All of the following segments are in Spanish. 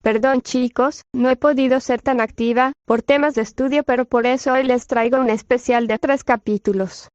Perdón chicos, no he podido ser tan activa, por temas de estudio, pero por eso hoy les traigo un especial de 3 capítulos.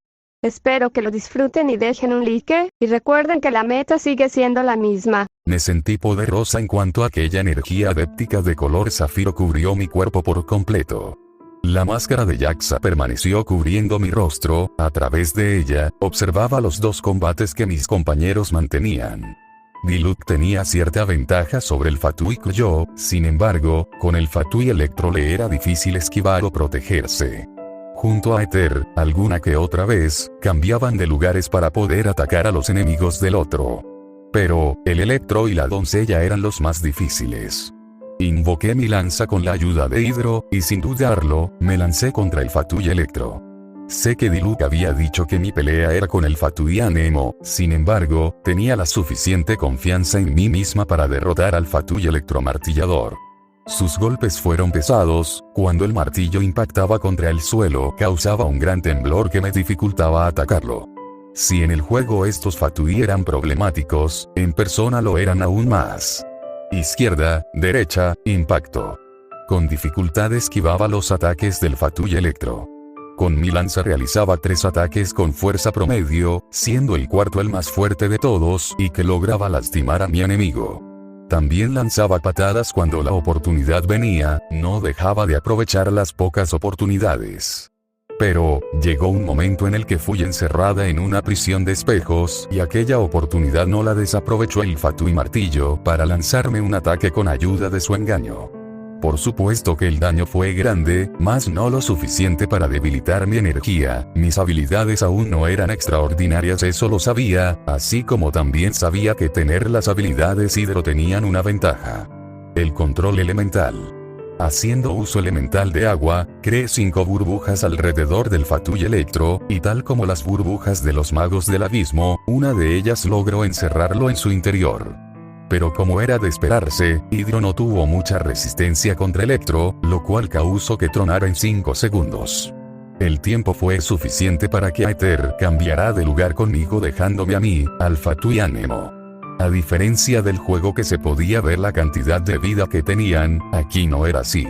Espero que lo disfruten y dejen un like, y recuerden que la meta sigue siendo la misma. Me sentí poderosa en cuanto aquella energía adéptica de color zafiro cubrió mi cuerpo por completo. La máscara de Jaxa permaneció cubriendo mi rostro, a través de ella, observaba los 2 combates que mis compañeros mantenían. Diluc tenía cierta ventaja sobre el Fatui Yo, sin embargo, con el Fatui Electro le era difícil esquivar o protegerse. Junto a Aether, alguna que otra vez, cambiaban de lugares para poder atacar a los enemigos del otro. Pero, el Electro y la doncella eran los más difíciles. Invoqué mi lanza con la ayuda de Hidro, y sin dudarlo, me lancé contra el Fatui Electro. Sé que Diluc había dicho que mi pelea era con el Fatui Anemo, sin embargo, tenía la suficiente confianza en mí misma para derrotar al Fatui Electromartillador. Sus golpes fueron pesados, cuando el martillo impactaba contra el suelo causaba un gran temblor que me dificultaba atacarlo. Si en el juego estos Fatui eran problemáticos, en persona lo eran aún más. Izquierda, derecha, impacto. Con dificultad esquivaba los ataques del Fatui Electro. Con mi lanza realizaba 3 ataques con fuerza promedio, siendo el cuarto el más fuerte de todos y que lograba lastimar a mi enemigo. También lanzaba patadas cuando la oportunidad venía, no dejaba de aprovechar las pocas oportunidades. Pero, llegó un momento en el que fui encerrada en una prisión de espejos y aquella oportunidad no la desaprovechó el Fatui Martillo para lanzarme un ataque con ayuda de su engaño. Por supuesto que el daño fue grande, mas no lo suficiente para debilitar mi energía, mis habilidades aún no eran extraordinarias, eso lo sabía, así como también sabía que tener las habilidades Hidro tenían una ventaja. El control elemental. Haciendo uso elemental de agua, creé 5 burbujas alrededor del Fatui Electro, y tal como las burbujas de los magos del abismo, una de ellas logró encerrarlo en su interior. Pero como era de esperarse, Hidro no tuvo mucha resistencia contra Electro, lo cual causó que tronara en 5 segundos. El tiempo fue suficiente para que Aether cambiara de lugar conmigo dejándome a mí, al Fatui Anemo. A diferencia del juego que se podía ver la cantidad de vida que tenían, aquí no era así.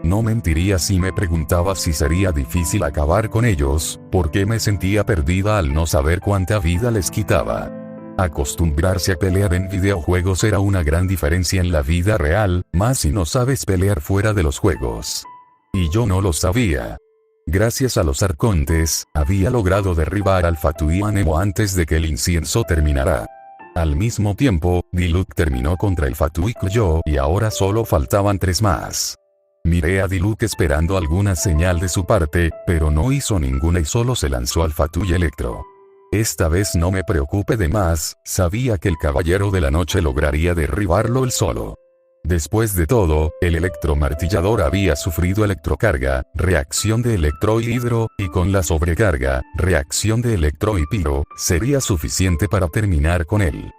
No mentiría si me preguntaba si sería difícil acabar con ellos, porque me sentía perdida al no saber cuánta vida les quitaba. Acostumbrarse a pelear en videojuegos era una gran diferencia en la vida real, más si no sabes pelear fuera de los juegos. Y yo no lo sabía. Gracias a los arcontes, había logrado derribar al Fatui Anemo antes de que el incienso terminara. Al mismo tiempo, Diluc terminó contra el Fatui Yo y ahora solo faltaban 3 más. Miré a Diluc esperando alguna señal de su parte, pero no hizo ninguna y solo se lanzó al Fatui Electro. Esta vez no me preocupé de más, sabía que el Caballero de la Noche lograría derribarlo él solo. Después de todo, el Electromartillador había sufrido electrocarga, reacción de Electro y Hidro, y con la sobrecarga, reacción de Electro y Pyro, sería suficiente para terminar con él.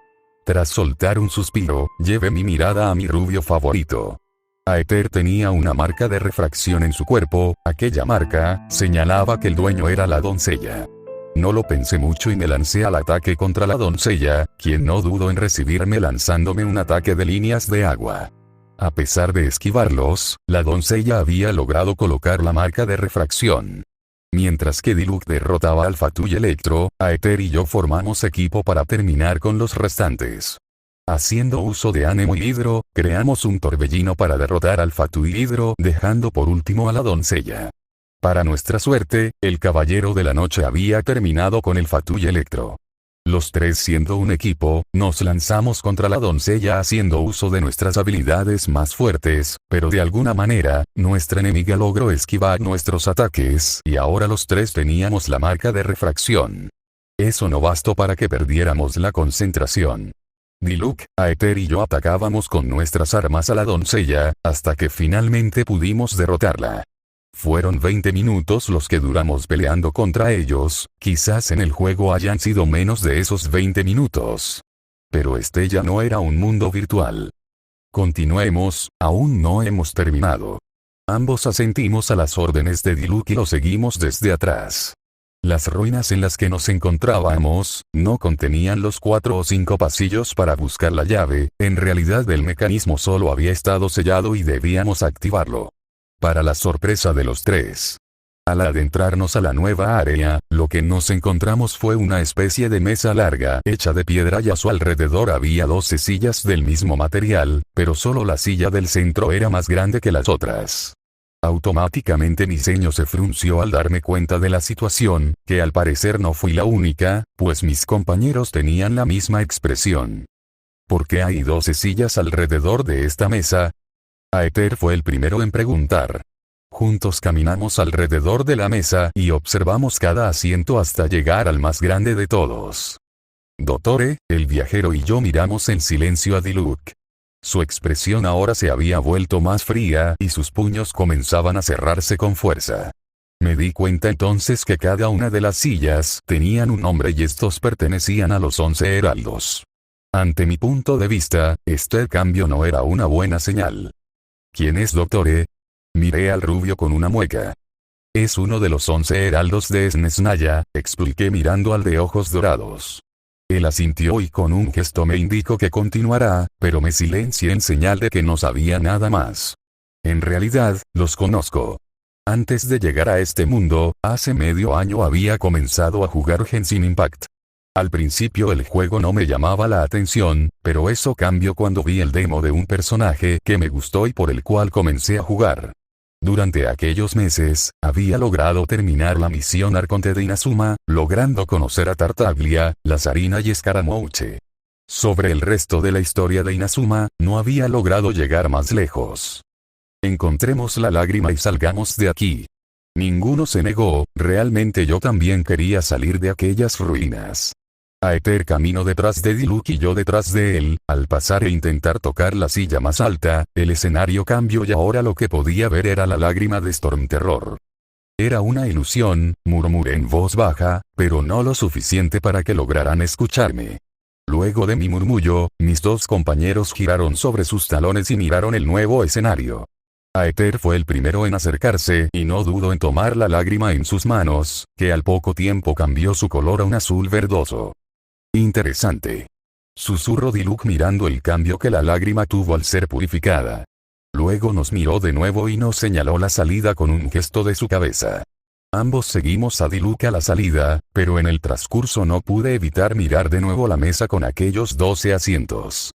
Tras soltar un suspiro, llevé mi mirada a mi rubio favorito. Aether tenía una marca de refracción en su cuerpo, aquella marca señalaba que el dueño era la doncella. No lo pensé mucho y me lancé al ataque contra la doncella, quien no dudó en recibirme lanzándome un ataque de líneas de agua. A pesar de esquivarlos, la doncella había logrado colocar la marca de refracción. Mientras que Diluc derrotaba al Fatui Electro, Aether y yo formamos equipo para terminar con los restantes. Haciendo uso de Anemo y Hidro, creamos un torbellino para derrotar al Fatui Hidro, dejando por último a la doncella. Para nuestra suerte, el Caballero de la Noche había terminado con el Fatui Electro. Los 3 siendo un equipo, nos lanzamos contra la doncella haciendo uso de nuestras habilidades más fuertes, pero de alguna manera, nuestra enemiga logró esquivar nuestros ataques y ahora los 3 teníamos la marca de refracción. Eso no bastó para que perdiéramos la concentración. Diluc, Aether y yo atacábamos con nuestras armas a la doncella, hasta que finalmente pudimos derrotarla. Fueron 20 minutos los que duramos peleando contra ellos, quizás en el juego hayan sido menos de esos 20 minutos. Pero este ya no era un mundo virtual. Continuemos, aún no hemos terminado. Ambos asentimos a las órdenes de Diluc y lo seguimos desde atrás. Las ruinas en las que nos encontrábamos, no contenían los 4 o 5 pasillos para buscar la llave, en realidad el mecanismo solo había estado sellado y debíamos activarlo. Para la sorpresa de los tres. Al adentrarnos a la nueva área, lo que nos encontramos fue una especie de mesa larga, hecha de piedra y a su alrededor había 12 sillas del mismo material, pero solo la silla del centro era más grande que las otras. Automáticamente mi ceño se frunció al darme cuenta de la situación, que al parecer no fui la única, pues mis compañeros tenían la misma expresión. ¿Por qué hay 12 sillas alrededor de esta mesa? Aether fue el primero en preguntar. Juntos caminamos alrededor de la mesa y observamos cada asiento hasta llegar al más grande de todos. Dottore, el viajero y yo miramos en silencio a Diluc. Su expresión ahora se había vuelto más fría y sus puños comenzaban a cerrarse con fuerza. Me di cuenta entonces que cada una de las sillas tenían un nombre y estos pertenecían a los 11 heraldos. Ante mi punto de vista, este cambio no era una buena señal. ¿Quién es Dottore? Miré al rubio con una mueca. Es uno de los 11 heraldos de Snezhnaya, expliqué mirando al de ojos dorados. Él asintió y con un gesto me indicó que continuará, pero me silencié en señal de que no sabía nada más. En realidad, los conozco. Antes de llegar a este mundo, hace medio año había comenzado a jugar Genshin Impact. Al principio el juego no me llamaba la atención, pero eso cambió cuando vi el demo de un personaje que me gustó y por el cual comencé a jugar. Durante aquellos meses, había logrado terminar la misión Arconte de Inazuma, logrando conocer a Tartaglia, Lazarina y Scaramouche. Sobre el resto de la historia de Inazuma, no había logrado llegar más lejos. Encontremos la lágrima y salgamos de aquí. Ninguno se negó, realmente yo también quería salir de aquellas ruinas. Aether caminó detrás de Diluc y yo detrás de él, al pasar e intentar tocar la silla más alta, el escenario cambió y ahora lo que podía ver era la lágrima de Stormterror. Era una ilusión, murmuré en voz baja, pero no lo suficiente para que lograran escucharme. Luego de mi murmullo, mis dos compañeros giraron sobre sus talones y miraron el nuevo escenario. Aether fue el primero en acercarse y no dudó en tomar la lágrima en sus manos, que al poco tiempo cambió su color a un azul verdoso. Interesante. Susurró Diluc mirando el cambio que la lágrima tuvo al ser purificada. Luego nos miró de nuevo y nos señaló la salida con un gesto de su cabeza. Ambos seguimos a Diluc a la salida, pero en el transcurso no pude evitar mirar de nuevo la mesa con aquellos 12 asientos.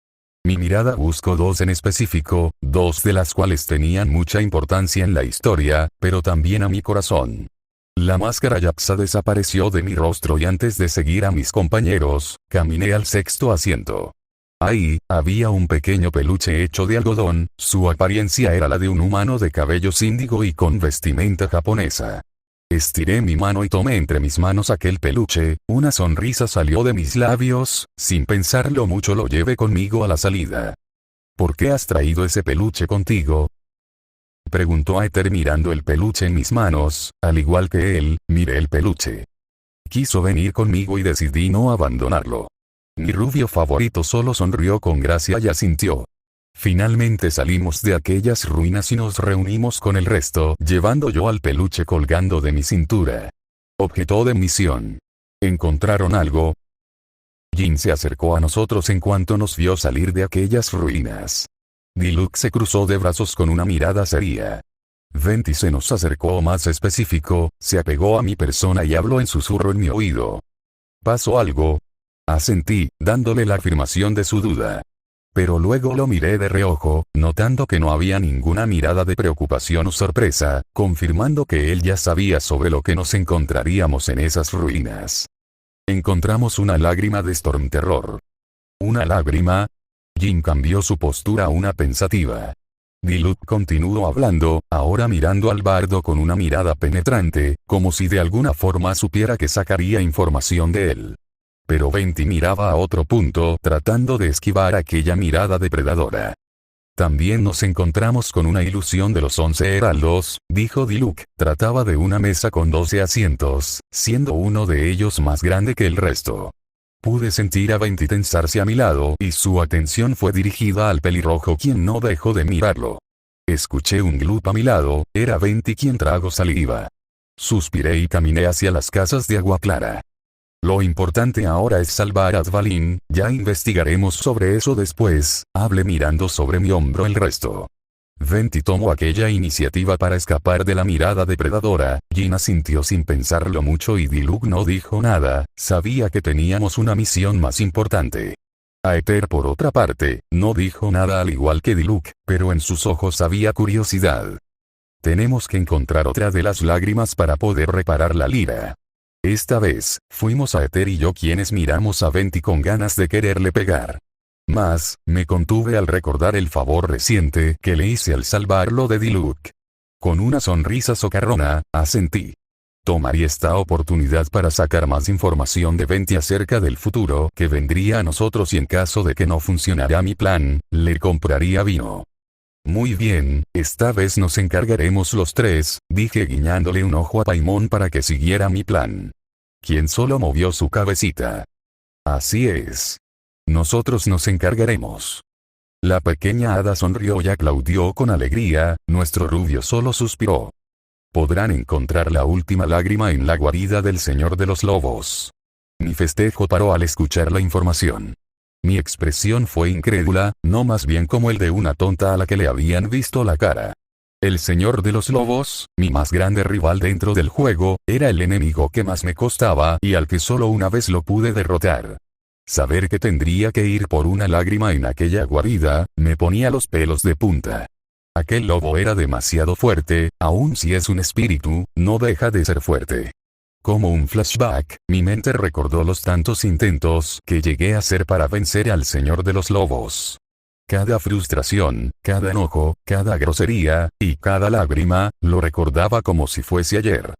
Mi mirada buscó 2 en específico, 2 de las cuales tenían mucha importancia en la historia, pero también a mi corazón. La máscara Yaksa desapareció de mi rostro y antes de seguir a mis compañeros, caminé al 6º asiento. Ahí, había un pequeño peluche hecho de algodón, su apariencia era la de un humano de cabellos índigo y con vestimenta japonesa. Estiré mi mano y tomé entre mis manos aquel peluche, una sonrisa salió de mis labios, sin pensarlo mucho lo llevé conmigo a la salida. ¿Por qué has traído ese peluche contigo? Preguntó Aether mirando el peluche en mis manos, al igual que él, miré el peluche. Quiso venir conmigo y decidí no abandonarlo. Mi rubio favorito solo sonrió con gracia y asintió. Finalmente salimos de aquellas ruinas y nos reunimos con el resto, llevando yo al peluche colgando de mi cintura. Objeto de misión. ¿Encontraron algo? Jin se acercó a nosotros en cuanto nos vio salir de aquellas ruinas. Diluc se cruzó de brazos con una mirada seria. Venti se nos acercó más específico, se apegó a mi persona y habló en susurro en mi oído. ¿Pasó algo? Asentí, dándole la afirmación de su duda. Pero luego lo miré de reojo, notando que no había ninguna mirada de preocupación o sorpresa, confirmando que él ya sabía sobre lo que nos encontraríamos en esas ruinas. Encontramos una lágrima de Stormterror. ¿Una lágrima? Jin cambió su postura a una pensativa. Diluc continuó hablando, ahora mirando al bardo con una mirada penetrante, como si de alguna forma supiera que sacaría información de él. Pero Venti miraba a otro punto, tratando de esquivar aquella mirada depredadora. También nos encontramos con una ilusión de los 11 heraldos, dijo Diluc, trataba de una mesa con 12 asientos, siendo uno de ellos más grande que el resto. Pude sentir a Venti tensarse a mi lado y su atención fue dirigida al pelirrojo quien no dejó de mirarlo. Escuché un glup a mi lado, era Venti quien tragó saliva. Suspiré y caminé hacia las casas de Agua Clara. Lo importante ahora es salvar a Dvalin, ya investigaremos sobre eso después, hablé mirando sobre mi hombro el resto. Venti tomó aquella iniciativa para escapar de la mirada depredadora. Jin asintió sin pensarlo mucho y Diluc no dijo nada, sabía que teníamos una misión más importante. Aether por otra parte, no dijo nada al igual que Diluc, pero en sus ojos había curiosidad. Tenemos que encontrar otra de las lágrimas para poder reparar la lira. Esta vez, fuimos Aether y yo quienes miramos a Venti con ganas de quererle pegar. Mas, me contuve al recordar el favor reciente que le hice al salvarlo de Diluc. Con una sonrisa socarrona, asentí. Tomaría esta oportunidad para sacar más información de Venti acerca del futuro que vendría a nosotros y en caso de que no funcionara mi plan, le compraría vino. Muy bien, esta vez nos encargaremos los tres, dije guiñándole un ojo a Paimon para que siguiera mi plan. Quien solo movió su cabecita. Así es. Nosotros nos encargaremos. La pequeña hada sonrió y aplaudió con alegría, nuestro rubio solo suspiró. Podrán encontrar la última lágrima en la guarida del Señor de los Lobos. Mi festejo paró al escuchar la información. Mi expresión fue incrédula, no más bien como el de una tonta a la que le habían visto la cara. El Señor de los Lobos, mi más grande rival dentro del juego, era el enemigo que más me costaba y al que solo una vez lo pude derrotar. Saber que tendría que ir por una lágrima en aquella guarida, me ponía los pelos de punta. Aquel lobo era demasiado fuerte, aun si es un espíritu, no deja de ser fuerte. Como un flashback, mi mente recordó los tantos intentos que llegué a hacer para vencer al Señor de los Lobos. Cada frustración, cada enojo, cada grosería, y cada lágrima, lo recordaba como si fuese ayer.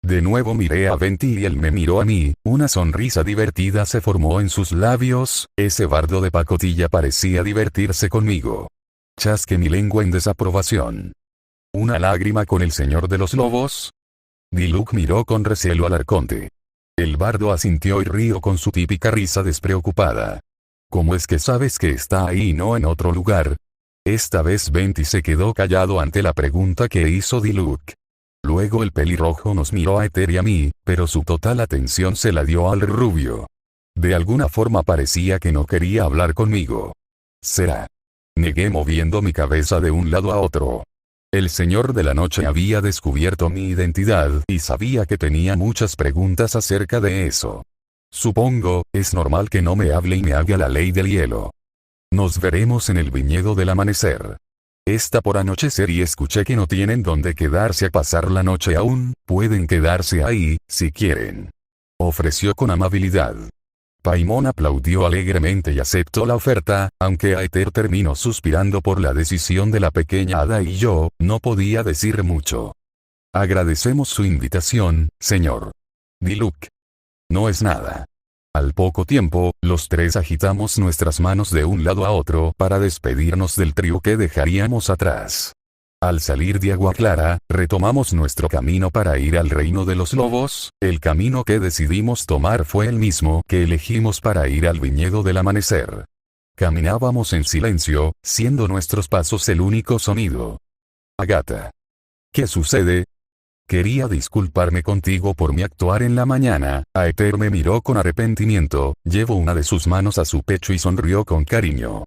De nuevo miré a Venti y él me miró a mí, una sonrisa divertida se formó en sus labios, ese bardo de pacotilla parecía divertirse conmigo. Chasqué mi lengua en desaprobación. ¿Una lágrima con el Señor de los Lobos? Diluc miró con recelo al arconte. El bardo asintió y rió con su típica risa despreocupada. ¿Cómo es que sabes que está ahí y no en otro lugar? Esta vez Venti se quedó callado ante la pregunta que hizo Diluc. Luego el pelirrojo nos miró a Aether y a mí, pero su total atención se la dio al rubio. De alguna forma parecía que no quería hablar conmigo. ¿Será? Negué moviendo mi cabeza de un lado a otro. El Señor de la Noche había descubierto mi identidad y sabía que tenía muchas preguntas acerca de eso. Supongo, es normal que no me hable y me haga la ley del hielo. Nos veremos en el viñedo del amanecer. Está por anochecer y escuché que no tienen dónde quedarse a pasar la noche aún, pueden quedarse ahí, si quieren. Ofreció con amabilidad. Paimon aplaudió alegremente y aceptó la oferta, aunque Aether terminó suspirando por la decisión de la pequeña hada y yo, no podía decir mucho. Agradecemos su invitación, señor. Diluc. No es nada. Al poco tiempo, los tres agitamos nuestras manos de un lado a otro para despedirnos del trío que dejaríamos atrás. Al salir de Agua Clara, retomamos nuestro camino para ir al reino de los lobos. El camino que decidimos tomar fue el mismo que elegimos para ir al viñedo del amanecer. Caminábamos en silencio, siendo nuestros pasos el único sonido. Agatha. ¿Qué sucede? Quería disculparme contigo por mi actuar en la mañana. Aether me miró con arrepentimiento, llevó una de sus manos a su pecho y sonrió con cariño.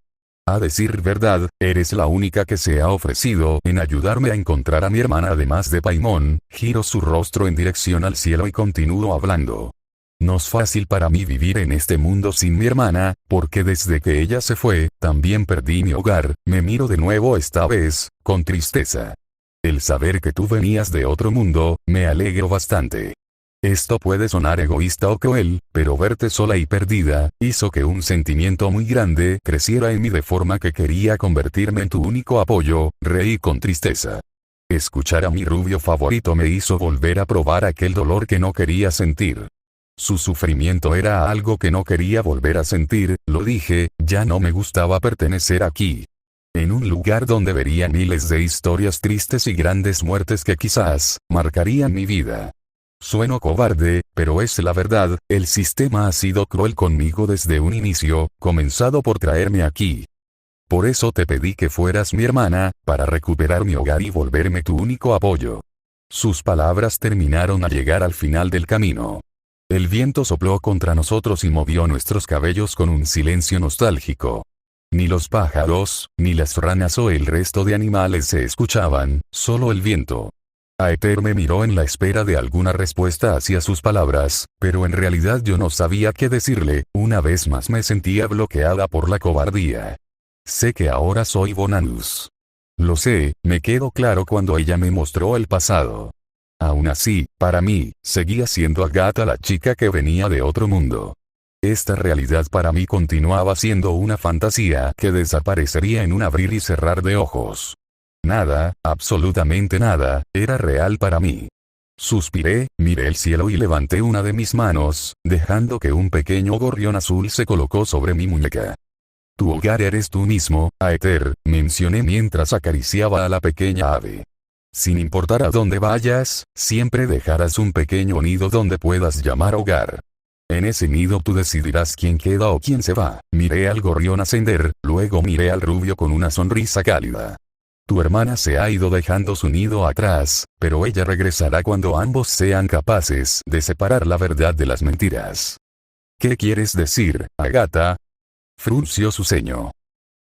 A decir verdad, eres la única que se ha ofrecido en ayudarme a encontrar a mi hermana además de Paimon. Giró su rostro en dirección al cielo y continuó hablando. No es fácil para mí vivir en este mundo sin mi hermana, porque desde que ella se fue, también perdí mi hogar. Me miro de nuevo esta vez, con tristeza. El saber que tú venías de otro mundo, me alegro bastante. Esto puede sonar egoísta o cruel, pero verte sola y perdida, hizo que un sentimiento muy grande creciera en mí de forma que quería convertirme en tu único apoyo. Reí con tristeza. Escuchar a mi rubio favorito me hizo volver a probar aquel dolor que no quería sentir. Su sufrimiento era algo que no quería volver a sentir, lo dije, ya no me gustaba pertenecer aquí. En un lugar donde vería miles de historias tristes y grandes muertes que quizás marcarían mi vida. Sueno cobarde, pero es la verdad, el sistema ha sido cruel conmigo desde un inicio, comenzado por traerme aquí. Por eso te pedí que fueras mi hermana, para recuperar mi hogar y volverme tu único apoyo. Sus palabras terminaron al llegar al final del camino. El viento sopló contra nosotros y movió nuestros cabellos con un silencio nostálgico. Ni los pájaros, ni las ranas o el resto de animales se escuchaban, solo el viento. Aether me miró en la espera de alguna respuesta hacia sus palabras, pero en realidad yo no sabía qué decirle. Una vez más me sentía bloqueada por la cobardía. Sé que ahora soy Bonanus. Lo sé, me quedó claro cuando ella me mostró el pasado. Aún así, para mí, seguía siendo Agatha la chica que venía de otro mundo. Esta realidad para mí continuaba siendo una fantasía que desaparecería en un abrir y cerrar de ojos. Nada, absolutamente nada, era real para mí. Suspiré, miré el cielo y levanté una de mis manos, dejando que un pequeño gorrión azul se colocó sobre mi muñeca. Tu hogar eres tú mismo, Aether, mencioné mientras acariciaba a la pequeña ave. Sin importar a dónde vayas, siempre dejarás un pequeño nido donde puedas llamar hogar. En ese nido tú decidirás quién queda o quién se va. Miré al gorrión ascender, luego miré al rubio con una sonrisa cálida. Tu hermana se ha ido dejando su nido atrás, pero ella regresará cuando ambos sean capaces de separar la verdad de las mentiras. ¿Qué quieres decir, Agatha? Frunció su ceño.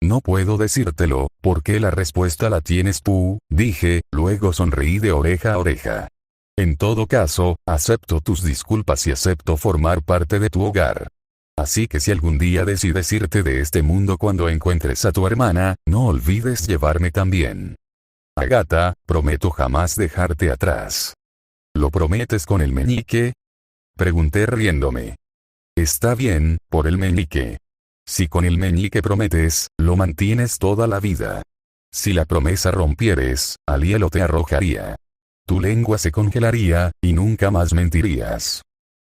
No puedo decírtelo, porque la respuesta la tienes tú, dije, luego sonreí de oreja a oreja. En todo caso, acepto tus disculpas y acepto formar parte de tu hogar. Así que si algún día decides irte de este mundo cuando encuentres a tu hermana, no olvides llevarme también. Agatha, prometo jamás dejarte atrás. ¿Lo prometes con el meñique? Pregunté riéndome. Está bien, por el meñique. Si con el meñique prometes, lo mantienes toda la vida. Si la promesa rompieres, al hielo te arrojaría. Tu lengua se congelaría, y nunca más mentirías.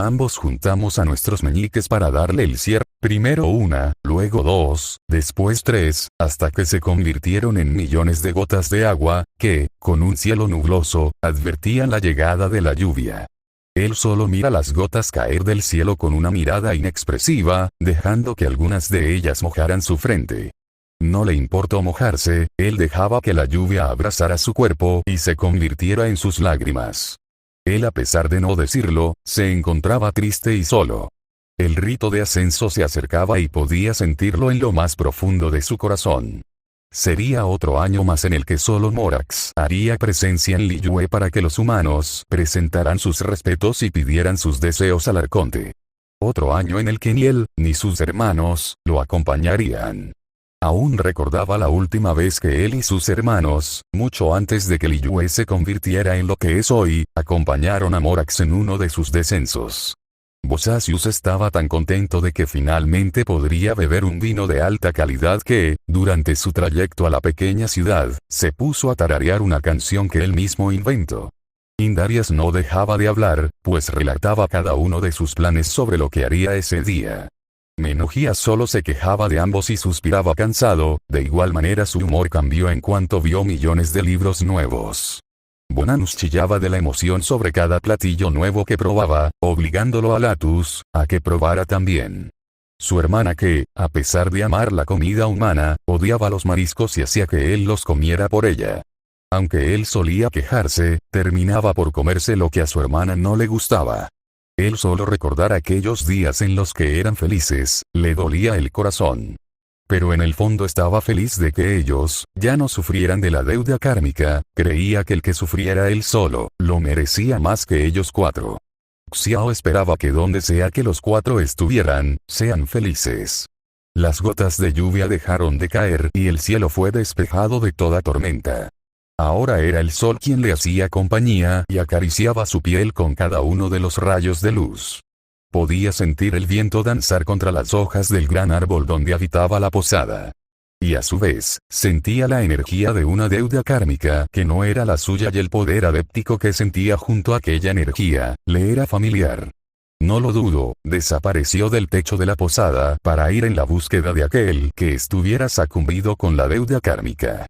Ambos juntamos a nuestros meñiques para darle el cierre, primero una, luego dos, después tres, hasta que se convirtieron en millones de gotas de agua, que, con un cielo nubloso, advertían la llegada de la lluvia. Él solo mira las gotas caer del cielo con una mirada inexpresiva, dejando que algunas de ellas mojaran su frente. No le importó mojarse, él dejaba que la lluvia abrazara su cuerpo y se convirtiera en sus lágrimas. Él, a pesar de no decirlo, se encontraba triste y solo. El rito de ascenso se acercaba y podía sentirlo en lo más profundo de su corazón. Sería otro año más en el que solo Morax haría presencia en Liyue para que los humanos presentaran sus respetos y pidieran sus deseos al arconte. Otro año en el que ni él, ni sus hermanos, lo acompañarían. Aún recordaba la última vez que él y sus hermanos, mucho antes de que Liyue se convirtiera en lo que es hoy, acompañaron a Morax en uno de sus descensos. Bosasius estaba tan contento de que finalmente podría beber un vino de alta calidad que, durante su trayecto a la pequeña ciudad, se puso a tararear una canción que él mismo inventó. Indarias no dejaba de hablar, pues relataba cada uno de sus planes sobre lo que haría ese día. Menogías solo se quejaba de ambos y suspiraba cansado, de igual manera su humor cambió en cuanto vio millones de libros nuevos. Bonanus chillaba de la emoción sobre cada platillo nuevo que probaba, obligándolo a Latus a que probara también. Su hermana que, a pesar de amar la comida humana, odiaba los mariscos y hacía que él los comiera por ella. Aunque él solía quejarse, terminaba por comerse lo que a su hermana no le gustaba. Él solo recordar aquellos días en los que eran felices, le dolía el corazón. Pero en el fondo estaba feliz de que ellos ya no sufrieran de la deuda kármica, creía que el que sufriera él solo, lo merecía más que ellos cuatro. Xiao esperaba que donde sea que los cuatro estuvieran, sean felices. Las gotas de lluvia dejaron de caer y el cielo fue despejado de toda tormenta. Ahora era el sol quien le hacía compañía y acariciaba su piel con cada uno de los rayos de luz. Podía sentir el viento danzar contra las hojas del gran árbol donde habitaba la posada. Y a su vez, sentía la energía de una deuda kármica que no era la suya y el poder adéptico que sentía junto a aquella energía, le era familiar. No lo dudo, desapareció del techo de la posada para ir en la búsqueda de aquel que estuviera sucumbido con la deuda kármica.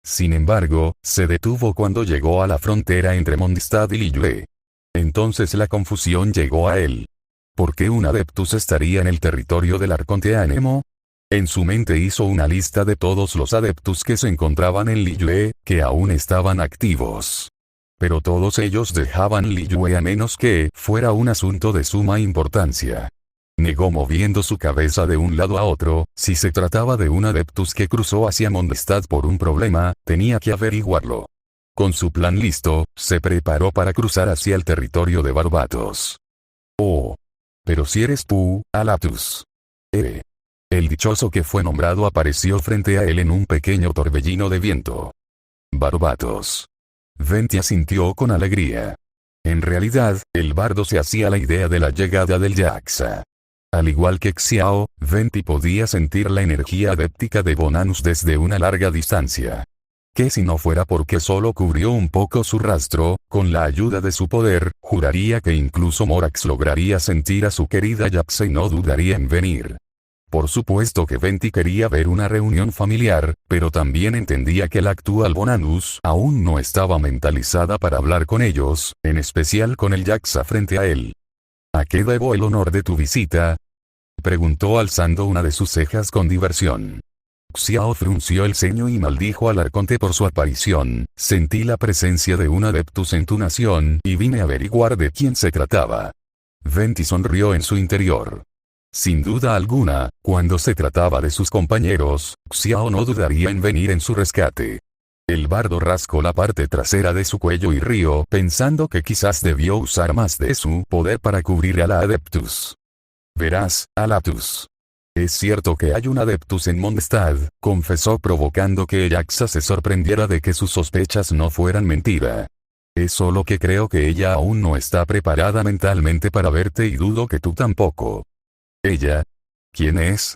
Sin embargo, se detuvo cuando llegó a la frontera entre Mondstadt y Liyue. Entonces la confusión llegó a él. ¿Por qué un Adeptus estaría en el territorio del Arconte Anemo? En su mente hizo una lista de todos los Adeptus que se encontraban en Liyue, que aún estaban activos. pero todos ellos dejaban Liyue a menos que fuera un asunto de suma importancia. Negó moviendo su cabeza de un lado a otro. Si se trataba de un adeptus que cruzó hacia Mondstadt por un problema, tenía que averiguarlo. Con su plan listo, se preparó para cruzar hacia el territorio de Barbatos. Oh. Pero si eres tú, Alatus. El dichoso que fue nombrado apareció frente a él en un pequeño torbellino de viento. Barbatos. Venti asintió con alegría. En realidad, el bardo se hacía la idea de la llegada del Yaxa. Al igual que Xiao, Venti podía sentir la energía adéptica de Bonanus desde una larga distancia. Que si no fuera porque solo cubrió un poco su rastro, con la ayuda de su poder, juraría que incluso Morax lograría sentir a su querida Yaxa y no dudaría en venir. Por supuesto que Venti quería ver una reunión familiar, pero también entendía que la actual Bonanus aún no estaba mentalizada para hablar con ellos, en especial con el Yaxa frente a él. ¿A qué debo el honor de tu visita?, preguntó alzando una de sus cejas con diversión. Xiao frunció el ceño y maldijo al arconte por su aparición. Sentí la presencia de un adeptus en tu nación y vine a averiguar de quién se trataba. Venti sonrió en su interior. Sin duda alguna, cuando se trataba de sus compañeros, Xiao no dudaría en venir en su rescate. El bardo rascó la parte trasera de su cuello y rió pensando que quizás debió usar más de su poder para cubrir a la adeptus. Verás, Alatus. Es cierto que hay un adeptus en Mondstadt, confesó provocando que Yaxa se sorprendiera de que sus sospechas no fueran mentira. Es solo que creo que ella aún no está preparada mentalmente para verte y dudo que tú tampoco. ¿Ella? ¿Quién es?,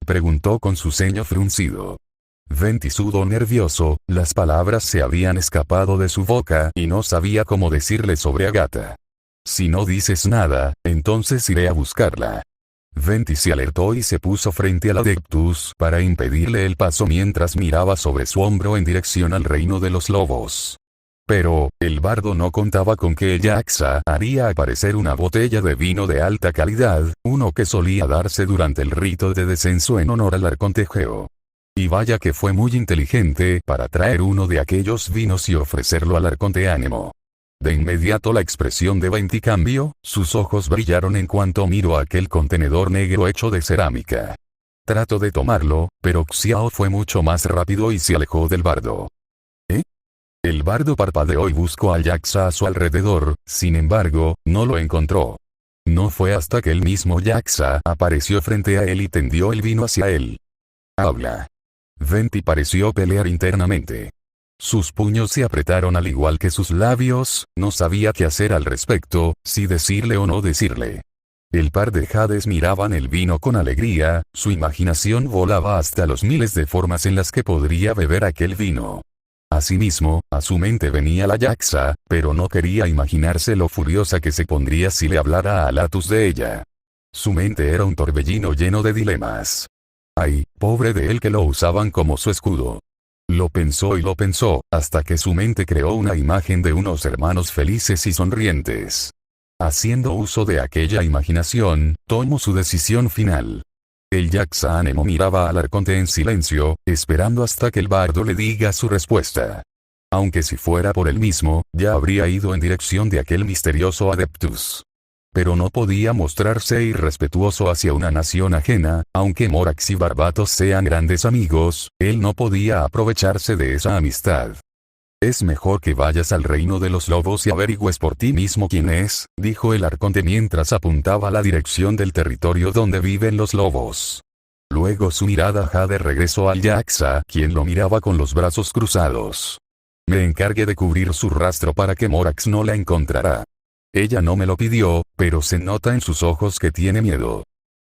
preguntó con su ceño fruncido. Venti sudó nervioso, las palabras se habían escapado de su boca y no sabía cómo decirle sobre Agatha. Si no dices nada, entonces iré a buscarla. Venti se alertó y se puso frente al adeptus para impedirle el paso mientras miraba sobre su hombro en dirección al reino de los lobos. Pero, el bardo no contaba con que Yaxa haría aparecer una botella de vino de alta calidad, uno que solía darse durante el rito de descenso en honor al arconte Geo. Y vaya que fue muy inteligente para traer uno de aquellos vinos y ofrecerlo al arconte Ánimo. De inmediato la expresión de Venti cambió, sus ojos brillaron en cuanto miró aquel contenedor negro hecho de cerámica. Trató de tomarlo, pero Xiao fue mucho más rápido y se alejó del bardo. El bardo parpadeó y buscó a Yaxa a su alrededor, sin embargo, no lo encontró. No fue hasta que el mismo Yaxa apareció frente a él y tendió el vino hacia él. Habla. Venti pareció pelear internamente. Sus puños se apretaron al igual que sus labios, no sabía qué hacer al respecto, si decirle o no decirle. El par de Hades miraban el vino con alegría, su imaginación volaba hasta los miles de formas en las que podría beber aquel vino. Asimismo, a su mente venía la Yaxa, pero no quería imaginarse lo furiosa que se pondría si le hablara a Alatus de ella. Su mente era un torbellino lleno de dilemas. Ay, pobre de él que lo usaban como su escudo. Lo pensó y lo pensó, hasta que su mente creó una imagen de unos hermanos felices y sonrientes. Haciendo uso de aquella imaginación, tomó su decisión final. El Yaxa Ánimo miraba al arconte en silencio, esperando hasta que el bardo le diga su respuesta. Aunque si fuera por él mismo, ya habría ido en dirección de aquel misterioso adeptus. Pero no podía mostrarse irrespetuoso hacia una nación ajena, aunque Morax y Barbatos sean grandes amigos, él no podía aprovecharse de esa amistad. Es mejor que vayas al reino de los lobos y averigües por ti mismo quién es, dijo el arconte mientras apuntaba a la dirección del territorio donde viven los lobos. Luego su mirada jade regresó al Yaxa, quien lo miraba con los brazos cruzados. Me encargué de cubrir su rastro para que Morax no la encontrará. Ella no me lo pidió, pero se nota en sus ojos que tiene miedo.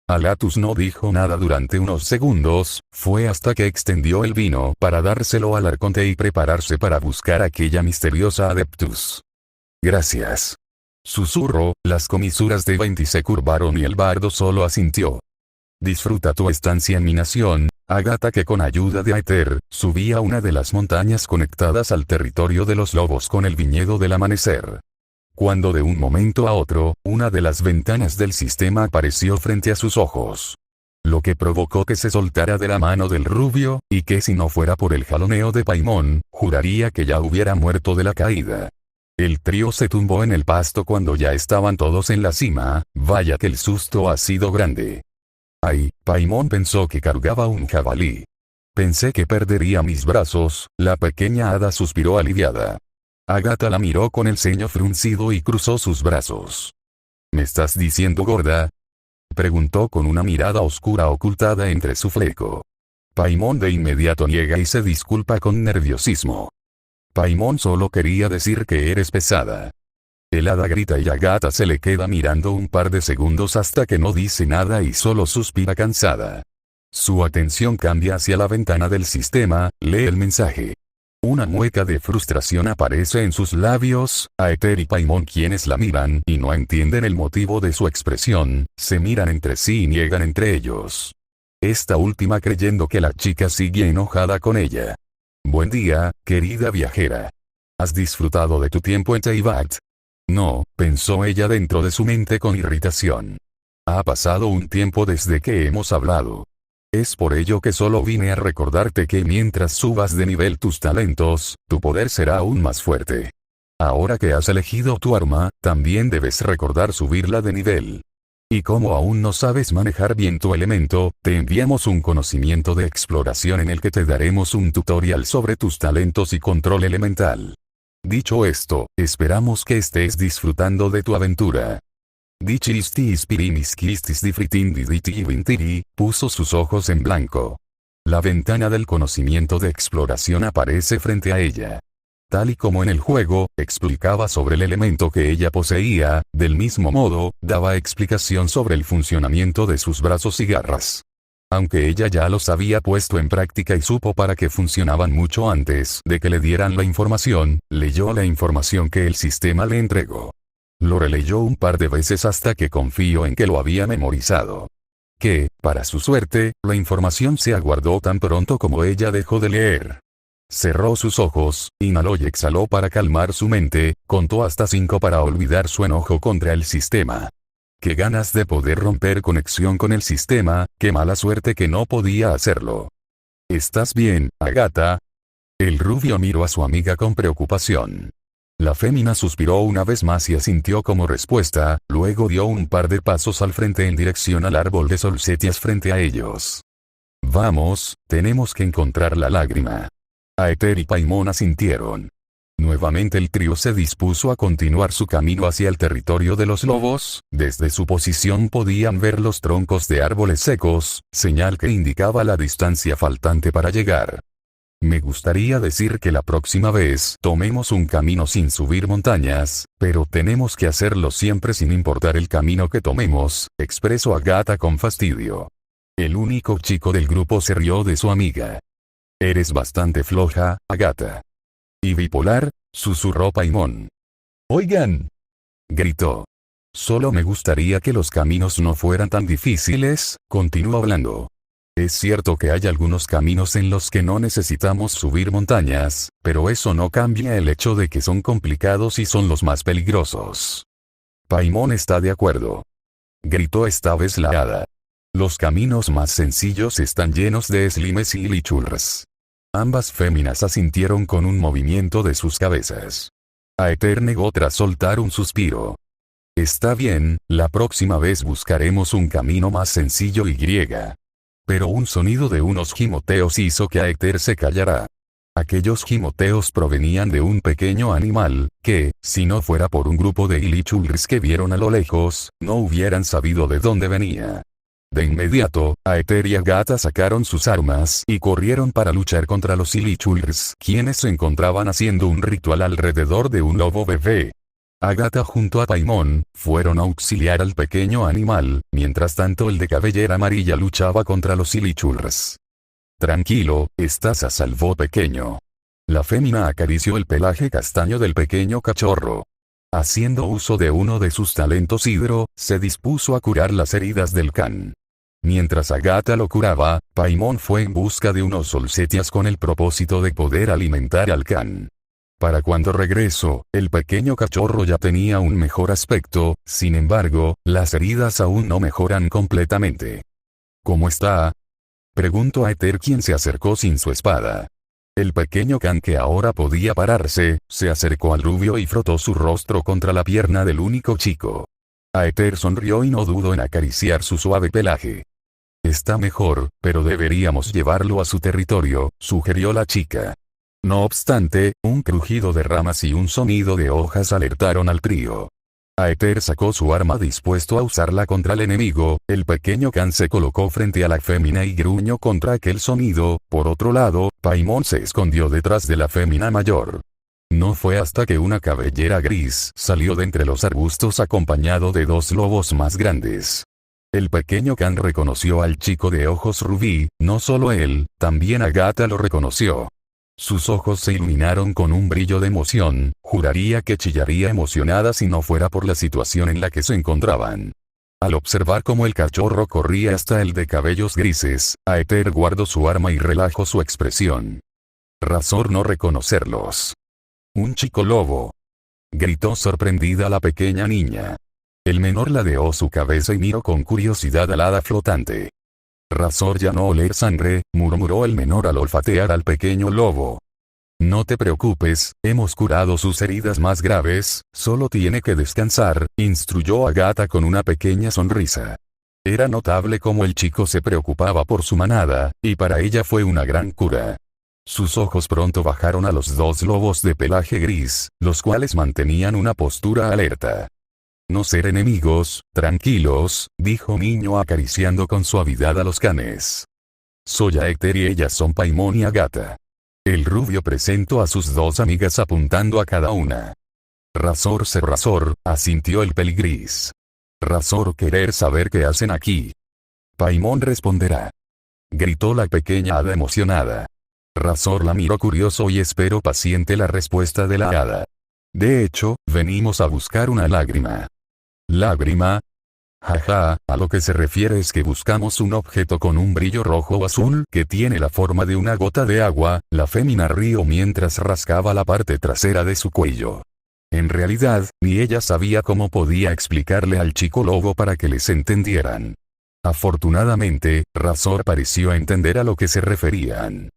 Alatus no dijo nada durante unos segundos, fue hasta que extendió el vino para dárselo al arconte y prepararse para buscar aquella misteriosa adeptus. Gracias. Susurró, las comisuras de Venti se curvaron y el bardo solo asintió. Disfruta tu estancia en mi nación, Agatha, que con ayuda de Aether, subía una de las montañas conectadas al territorio de los lobos con el viñedo del amanecer. Cuando de un momento a otro, una de las ventanas del sistema apareció frente a sus ojos. Lo que provocó que se soltara de la mano del rubio, y que si no fuera por el jaloneo de Paimon, juraría que ya hubiera muerto de la caída. El trío se tumbó en el pasto cuando ya estaban todos en la cima. Vaya que el susto ha sido grande. Ay, Paimon pensó que cargaba un jabalí. Pensé que perdería mis brazos. La pequeña hada suspiró aliviada. Agatha la miró con el ceño fruncido y cruzó sus brazos. ¿Me estás diciendo gorda?, preguntó con una mirada oscura ocultada entre su fleco. Paimon de inmediato niega y se disculpa con nerviosismo. Paimon solo quería decir que eres pesada. El hada grita y Agatha se le queda mirando un par de segundos hasta que no dice nada y solo suspira cansada. Su atención cambia hacia la ventana del sistema, lee el mensaje. Una mueca de frustración aparece en sus labios. Aether y Paimon, quienes la miran y no entienden el motivo de su expresión, se miran entre sí y niegan entre ellos. Esta última creyendo que la chica sigue enojada con ella. Buen día, querida viajera. ¿Has disfrutado de tu tiempo en Teyvat? No, pensó ella dentro de su mente con irritación. Ha pasado un tiempo desde que hemos hablado. Es por ello que solo vine a recordarte que mientras subas de nivel tus talentos, tu poder será aún más fuerte. Ahora que has elegido tu arma, también debes recordar subirla de nivel. Y como aún no sabes manejar bien tu elemento, te enviamos un conocimiento de exploración en el que te daremos un tutorial sobre tus talentos y control elemental. Dicho esto, esperamos que estés disfrutando de tu aventura. Puso sus ojos en blanco. La ventana del conocimiento de exploración aparece frente a ella. Tal y como en el juego, explicaba sobre el elemento que ella poseía, del mismo modo, daba explicación sobre el funcionamiento de sus brazos y garras. Aunque ella ya los había puesto en práctica y supo para qué funcionaban mucho antes de que le dieran la información, leyó la información que el sistema le entregó. Lo releyó un par de veces hasta que confió en que lo había memorizado. Que, para su suerte, la información se aguardó tan pronto como ella dejó de leer. Cerró sus ojos, inhaló y exhaló para calmar su mente, contó hasta 5 para olvidar su enojo contra el sistema. Qué ganas de poder romper conexión con el sistema, qué mala suerte que no podía hacerlo. ¿Estás bien, Agatha? El rubio miró a su amiga con preocupación. La fémina suspiró una vez más y asintió como respuesta, luego dio un par de pasos al frente en dirección al árbol de solsetias frente a ellos. Vamos, tenemos que encontrar la lágrima. Aether y Paimon asintieron. Nuevamente el trío se dispuso a continuar su camino hacia el territorio de los lobos. Desde su posición podían ver los troncos de árboles secos, señal que indicaba la distancia faltante para llegar. Me gustaría decir que la próxima vez tomemos un camino sin subir montañas, pero tenemos que hacerlo siempre sin importar el camino que tomemos, expresó Agatha con fastidio. El único chico del grupo se rió de su amiga. Eres bastante floja, Agatha. ¿Y bipolar?, susurró Paimon. Oigan, gritó. Solo me gustaría que los caminos no fueran tan difíciles, continuó hablando. Es cierto que hay algunos caminos en los que no necesitamos subir montañas, pero eso no cambia el hecho de que son complicados y son los más peligrosos. Paimon está de acuerdo. Gritó esta vez la hada. Los caminos más sencillos están llenos de slimes y lichurras. Ambas féminas asintieron con un movimiento de sus cabezas. Aether negó tras soltar un suspiro. Está bien, la próxima vez buscaremos un camino más sencillo y griega. Pero un sonido de unos gimoteos hizo que Aether se callara. Aquellos gimoteos provenían de un pequeño animal, que, si no fuera por un grupo de ilichulris que vieron a lo lejos, no hubieran sabido de dónde venía. De inmediato, Aether y Agatha sacaron sus armas y corrieron para luchar contra los ilichulris, quienes se encontraban haciendo un ritual alrededor de un lobo bebé. Agatha junto a Paimon, fueron a auxiliar al pequeño animal, mientras tanto el de cabellera amarilla luchaba contra los ilichulris. Tranquilo, estás a salvo pequeño. La fémina acarició el pelaje castaño del pequeño cachorro. Haciendo uso de uno de sus talentos hidro, se dispuso a curar las heridas del can. Mientras Agatha lo curaba, Paimon fue en busca de unos solsetias con el propósito de poder alimentar al can. Para cuando regresó, el pequeño cachorro ya tenía un mejor aspecto, sin embargo, las heridas aún no mejoran completamente. ¿Cómo está?, preguntó a Aether, quien se acercó sin su espada. El pequeño Can, que ahora podía pararse, se acercó al rubio y frotó su rostro contra la pierna del único chico. Aether sonrió y no dudó en acariciar su suave pelaje. Está mejor, pero deberíamos llevarlo a su territorio, sugirió la chica. No obstante, un crujido de ramas y un sonido de hojas alertaron al trío. Aether sacó su arma dispuesto a usarla contra el enemigo. El pequeño Can se colocó frente a la fémina y gruñó contra aquel sonido. Por otro lado, Paimon se escondió detrás de la fémina mayor. No fue hasta que una cabellera gris salió de entre los arbustos acompañado de dos lobos más grandes. El pequeño Can reconoció al chico de ojos rubí. No solo él, también Agatha lo reconoció. Sus ojos se iluminaron con un brillo de emoción. Juraría que chillaría emocionada si no fuera por la situación en la que se encontraban. Al observar cómo el cachorro corría hasta el de cabellos grises, Aether guardó su arma y relajó su expresión. Razor no reconocerlos. Un chico lobo. Gritó sorprendida la pequeña niña. El menor ladeó su cabeza y miró con curiosidad al hada flotante. Razor ya no oler sangre, murmuró el menor al olfatear al pequeño lobo. No te preocupes, hemos curado sus heridas más graves, solo tiene que descansar, instruyó Agatha con una pequeña sonrisa. Era notable cómo el chico se preocupaba por su manada, y para ella fue una gran cura. Sus ojos pronto bajaron a los dos lobos de pelaje gris, los cuales mantenían una postura alerta. No ser enemigos, tranquilos, dijo Niño acariciando con suavidad a los canes. Soy Aether y ellas son Paimon y Agatha. El rubio presentó a sus dos amigas apuntando a cada una. Razor, asintió el peligris. Razor, querer saber qué hacen aquí. Paimon responderá. Gritó la pequeña hada emocionada. Razor la miró curioso y esperó paciente la respuesta de la hada. De hecho, venimos a buscar una lágrima. ¿Lágrima? Jaja, a lo que se refiere es que buscamos un objeto con un brillo rojo o azul que tiene la forma de una gota de agua. La fémina rió mientras rascaba la parte trasera de su cuello. En realidad, ni ella sabía cómo podía explicarle al chico lobo para que les entendieran. Afortunadamente, Razor pareció entender a lo que se referían.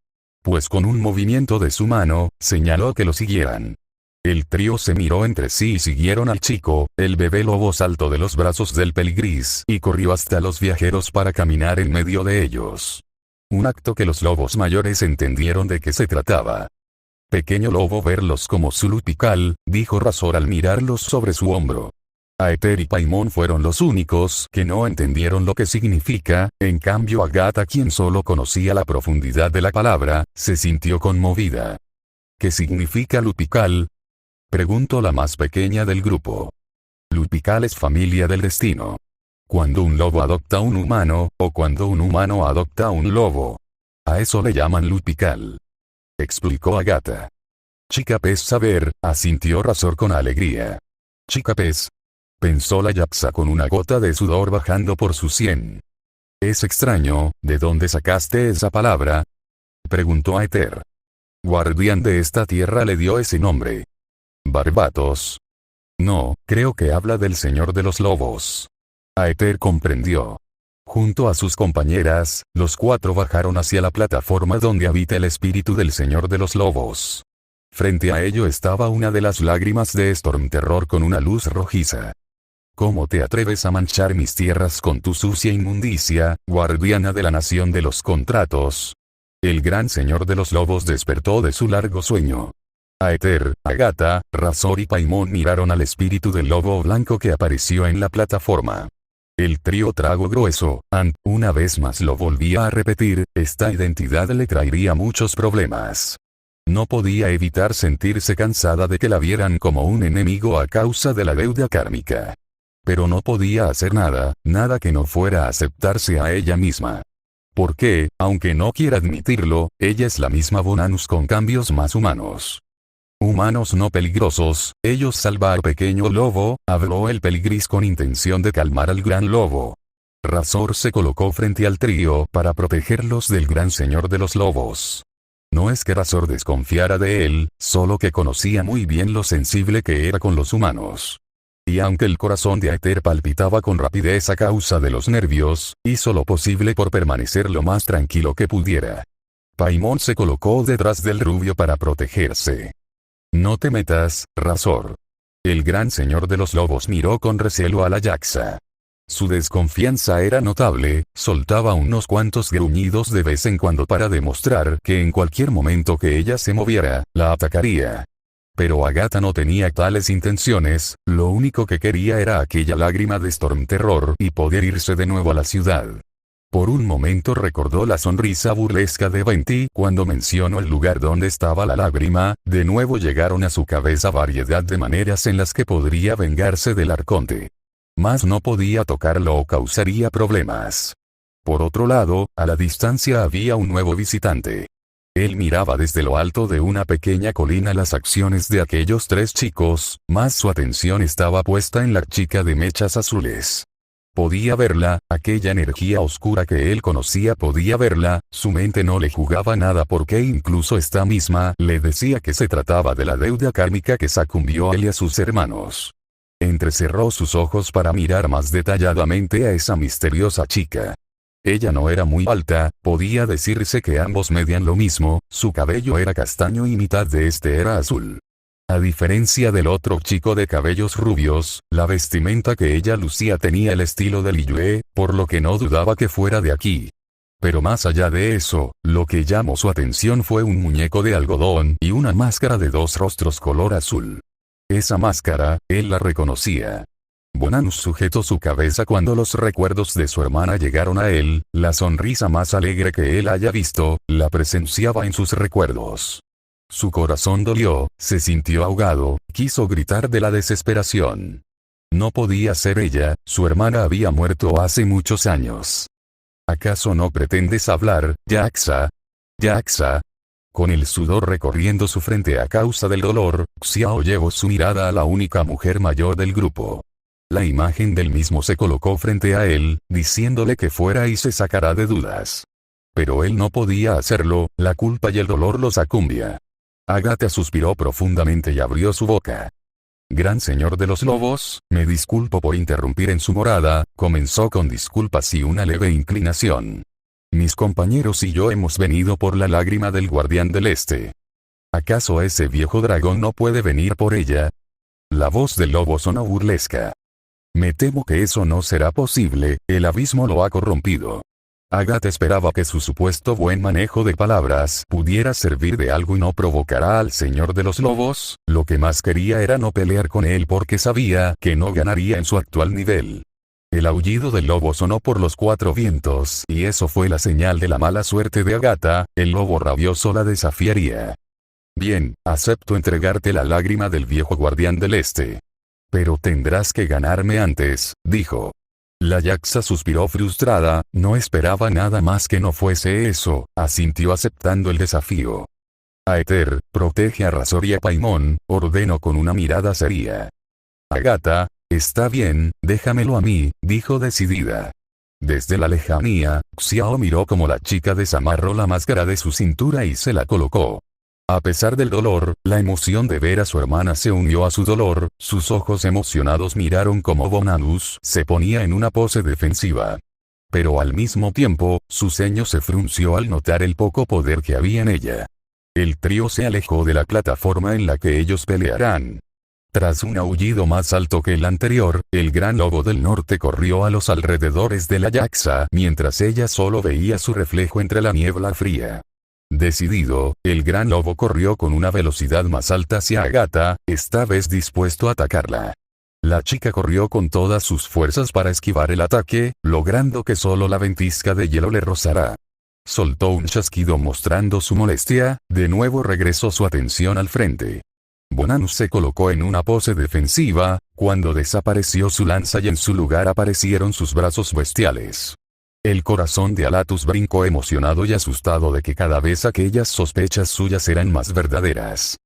Pues con un movimiento de su mano, señaló que lo siguieran. El trío se miró entre sí y siguieron al chico. El bebé lobo saltó de los brazos del peligris y corrió hasta los viajeros para caminar en medio de ellos. Un acto que los lobos mayores entendieron de qué se trataba. Pequeño lobo, verlos como Zulupical, dijo Razor al mirarlos sobre su hombro. Aether y Paimon fueron los únicos que no entendieron lo que significa. En cambio Agatha, quien solo conocía la profundidad de la palabra, se sintió conmovida. ¿Qué significa Lupical?, preguntó la más pequeña del grupo. Lupical es familia del destino. Cuando un lobo adopta a un humano, o cuando un humano adopta a un lobo. A eso le llaman Lupical. Explicó Agatha. Chica pez saber, asintió Razor con alegría. Chica pez. Pensó la Yaxa con una gota de sudor bajando por su sien. Es extraño, ¿de dónde sacaste esa palabra?, preguntó Aether. Guardián de esta tierra le dio ese nombre. Barbatos. No, creo que habla del Señor de los Lobos. Aether comprendió. Junto a sus compañeras, los cuatro bajaron hacia la plataforma donde habita el espíritu del Señor de los Lobos. Frente a ello estaba una de las lágrimas de Stormterror con una luz rojiza. ¿Cómo te atreves a manchar mis tierras con tu sucia inmundicia, guardiana de la nación de los contratos? El gran Señor de los Lobos despertó de su largo sueño. Aether, Agatha, Razor y Paimon miraron al espíritu del lobo blanco que apareció en la plataforma. El trío tragó grueso. Una vez más lo volvía a repetir, esta identidad le traería muchos problemas. No podía evitar sentirse cansada de que la vieran como un enemigo a causa de la deuda kármica. Pero no podía hacer nada que no fuera a aceptarse a ella misma. Porque, aunque no quiera admitirlo, ella es la misma Bonanus con cambios más humanos. Humanos no peligrosos, ellos salvar pequeño lobo, habló el peligris con intención de calmar al gran lobo. Razor se colocó frente al trío para protegerlos del gran Señor de los Lobos. No es que Razor desconfiara de él, solo que conocía muy bien lo sensible que era con los humanos. Y aunque el corazón de Aether palpitaba con rapidez a causa de los nervios, hizo lo posible por permanecer lo más tranquilo que pudiera. Paimon se colocó detrás del rubio para protegerse. No te metas, Razor. El gran señor de los lobos miró con recelo a la Yaxa. Su desconfianza era notable, soltaba unos cuantos gruñidos de vez en cuando para demostrar que en cualquier momento que ella se moviera, la atacaría. Pero Agatha no tenía tales intenciones, lo único que quería era aquella lágrima de Stormterror y poder irse de nuevo a la ciudad. Por un momento recordó la sonrisa burlesca de Venti cuando mencionó el lugar donde estaba la lágrima, de nuevo llegaron a su cabeza variedad de maneras en las que podría vengarse del arconte. Mas no podía tocarlo o causaría problemas. Por otro lado, a la distancia había un nuevo visitante. Él miraba desde lo alto de una pequeña colina las acciones de aquellos tres chicos, mas su atención estaba puesta en la chica de mechas azules. Podía verla, aquella energía oscura que él conocía podía verla, su mente no le jugaba nada porque incluso esta misma le decía que se trataba de la deuda kármica que sucumbió a él y a sus hermanos. Entrecerró sus ojos para mirar más detalladamente a esa misteriosa chica. Ella no era muy alta, podía decirse que ambos medían lo mismo, su cabello era castaño y mitad de este era azul. A diferencia del otro chico de cabellos rubios, la vestimenta que ella lucía tenía el estilo de Liyue, por lo que no dudaba que fuera de aquí. Pero más allá de eso, lo que llamó su atención fue un muñeco de algodón y una máscara de dos rostros color azul. Esa máscara, él la reconocía. Bonanus sujetó su cabeza cuando los recuerdos de su hermana llegaron a él, la sonrisa más alegre que él haya visto, la presenciaba en sus recuerdos. Su corazón dolió, se sintió ahogado, quiso gritar de la desesperación. No podía ser ella, su hermana había muerto hace muchos años. ¿Acaso no pretendes hablar, Yaxa? Yaxa. Con el sudor recorriendo su frente a causa del dolor, Xiao llevó su mirada a la única mujer mayor del grupo. La imagen del mismo se colocó frente a él, diciéndole que fuera y se sacara de dudas. Pero él no podía hacerlo, la culpa y el dolor lo sucumbía. Agatha suspiró profundamente y abrió su boca. Gran señor de los lobos, me disculpo por interrumpir en su morada, comenzó con disculpas y una leve inclinación. Mis compañeros y yo hemos venido por la lágrima del guardián del este. ¿Acaso ese viejo dragón no puede venir por ella? La voz del lobo sonó burlesca. Me temo que eso no será posible, el abismo lo ha corrompido. Agatha esperaba que su supuesto buen manejo de palabras pudiera servir de algo y no provocará al señor de los lobos, lo que más quería era no pelear con él porque sabía que no ganaría en su actual nivel. El aullido del lobo sonó por los cuatro vientos y eso fue la señal de la mala suerte de Agatha, el lobo rabioso la desafiaría. Bien, acepto entregarte la lágrima del viejo guardián del este. Pero tendrás que ganarme antes, dijo. La Yaxa suspiró frustrada, no esperaba nada más que no fuese eso, asintió aceptando el desafío. Aether, protege a Razor y a Paimon, ordenó con una mirada seria. Agatha, está bien, déjamelo a mí, dijo decidida. Desde la lejanía, Xiao miró como la chica desamarró la máscara de su cintura y se la colocó. A pesar del dolor, la emoción de ver a su hermana se unió a su dolor, sus ojos emocionados miraron como Bonanus se ponía en una pose defensiva. Pero al mismo tiempo, su ceño se frunció al notar el poco poder que había en ella. El trío se alejó de la plataforma en la que ellos pelearán. Tras un aullido más alto que el anterior, el gran lobo del norte corrió a los alrededores de la Yaxa mientras ella solo veía su reflejo entre la niebla fría. Decidido, el gran lobo corrió con una velocidad más alta hacia Agatha, esta vez dispuesto a atacarla. La chica corrió con todas sus fuerzas para esquivar el ataque, logrando que solo la ventisca de hielo le rozara. Soltó un chasquido mostrando su molestia, de nuevo regresó su atención al frente. Bonanus se colocó en una pose defensiva, cuando desapareció su lanza y en su lugar aparecieron sus brazos bestiales. El corazón de Alatus brincó emocionado y asustado de que cada vez aquellas sospechas suyas eran más verdaderas.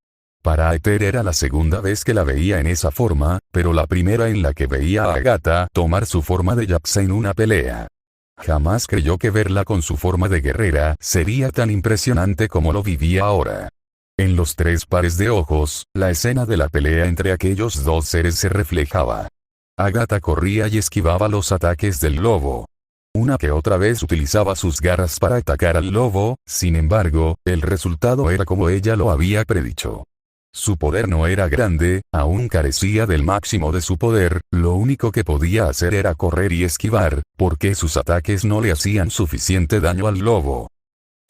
Para Aether era la segunda vez que la veía en esa forma, pero la primera en la que veía a Agatha tomar su forma de Yaxa en una pelea. Jamás creyó que verla con su forma de guerrera sería tan impresionante como lo vivía ahora. En los tres pares de ojos, la escena de la pelea entre aquellos dos seres se reflejaba. Agatha corría y esquivaba los ataques del lobo. Una que otra vez utilizaba sus garras para atacar al lobo, sin embargo, el resultado era como ella lo había predicho. Su poder no era grande, aún carecía del máximo de su poder, lo único que podía hacer era correr y esquivar, porque sus ataques no le hacían suficiente daño al lobo.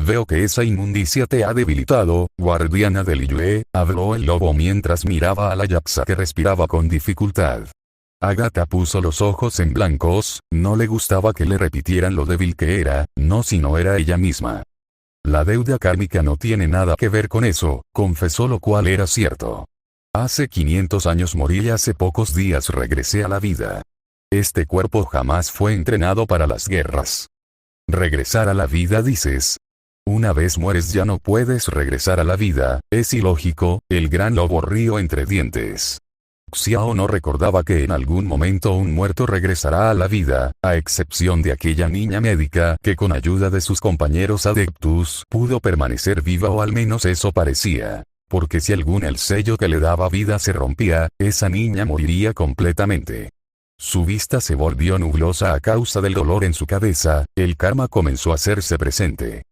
Veo que esa inmundicia te ha debilitado, guardiana del Liyue, habló el lobo mientras miraba a la Yaksa que respiraba con dificultad. Agatha puso los ojos en blancos, no le gustaba que le repitieran lo débil que era, no si no era ella misma. La deuda kármica no tiene nada que ver con eso, confesó, lo cual era cierto. Hace 500 años morí y hace pocos días regresé a la vida. Este cuerpo jamás fue entrenado para las guerras. ¿Regresar a la vida dices? Una vez mueres ya no puedes regresar a la vida, es ilógico, el gran lobo rió entre dientes. Xiao no recordaba que en algún momento un muerto regresará a la vida, a excepción de aquella niña médica que con ayuda de sus compañeros adeptus pudo permanecer viva, o al menos eso parecía. Porque si el sello que le daba vida se rompía, esa niña moriría completamente. Su vista se volvió nublosa a causa del dolor en su cabeza, el karma comenzó a hacerse presente.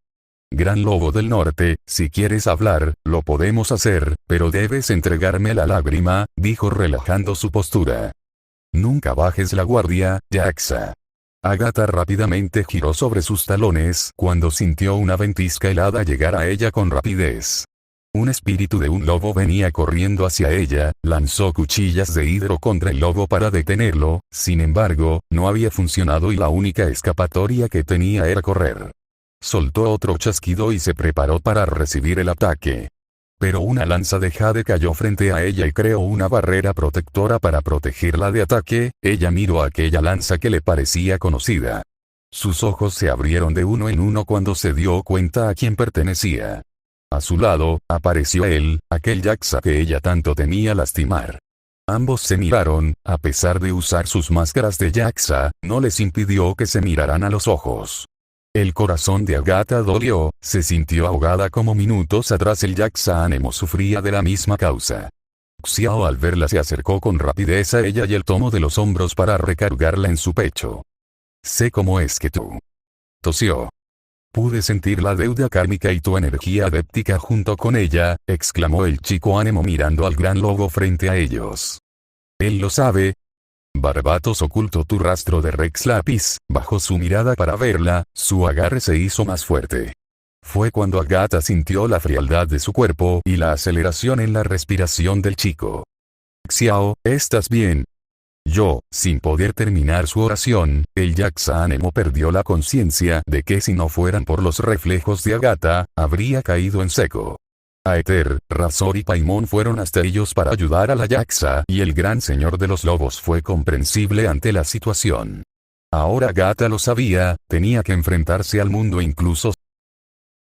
Gran Lobo del Norte, si quieres hablar, lo podemos hacer, pero debes entregarme la lágrima, dijo relajando su postura. Nunca bajes la guardia, Yaksa. Agatha rápidamente giró sobre sus talones cuando sintió una ventisca helada llegar a ella con rapidez. Un espíritu de un lobo venía corriendo hacia ella, lanzó cuchillas de hidro contra el lobo para detenerlo, sin embargo, no había funcionado y la única escapatoria que tenía era correr. Soltó otro chasquido y se preparó para recibir el ataque. Pero una lanza de jade cayó frente a ella y creó una barrera protectora para protegerla de ataque. Ella miró aquella lanza que le parecía conocida. Sus ojos se abrieron de uno en uno cuando se dio cuenta a quién pertenecía. A su lado, apareció él, aquel Yaksa que ella tanto temía lastimar. Ambos se miraron, a pesar de usar sus máscaras de Yaksa, no les impidió que se miraran a los ojos. El corazón de Agatha dolió, se sintió ahogada como minutos atrás el Yaksa Anemo sufría de la misma causa. Xiao al verla se acercó con rapidez a ella y el tomó de los hombros para recargarla en su pecho. Sé cómo es que tú. Tosió. Pude sentir la deuda kármica y tu energía adéptica junto con ella, exclamó el chico Anemo mirando al gran lobo frente a ellos. Él lo sabe. Barbatos ocultó tu rastro de Rex Lapis, bajó su mirada para verla, su agarre se hizo más fuerte. Fue cuando Agatha sintió la frialdad de su cuerpo y la aceleración en la respiración del chico. Xiao, ¿estás bien? Yo, sin poder terminar su oración, el Yaksa Anemo perdió la conciencia de que si no fueran por los reflejos de Agatha, habría caído en seco. Aether, Razor y Paimon fueron hasta ellos para ayudar a la Yaksa y el gran señor de los lobos fue comprensible ante la situación. Ahora Agatha lo sabía, tenía que enfrentarse al mundo incluso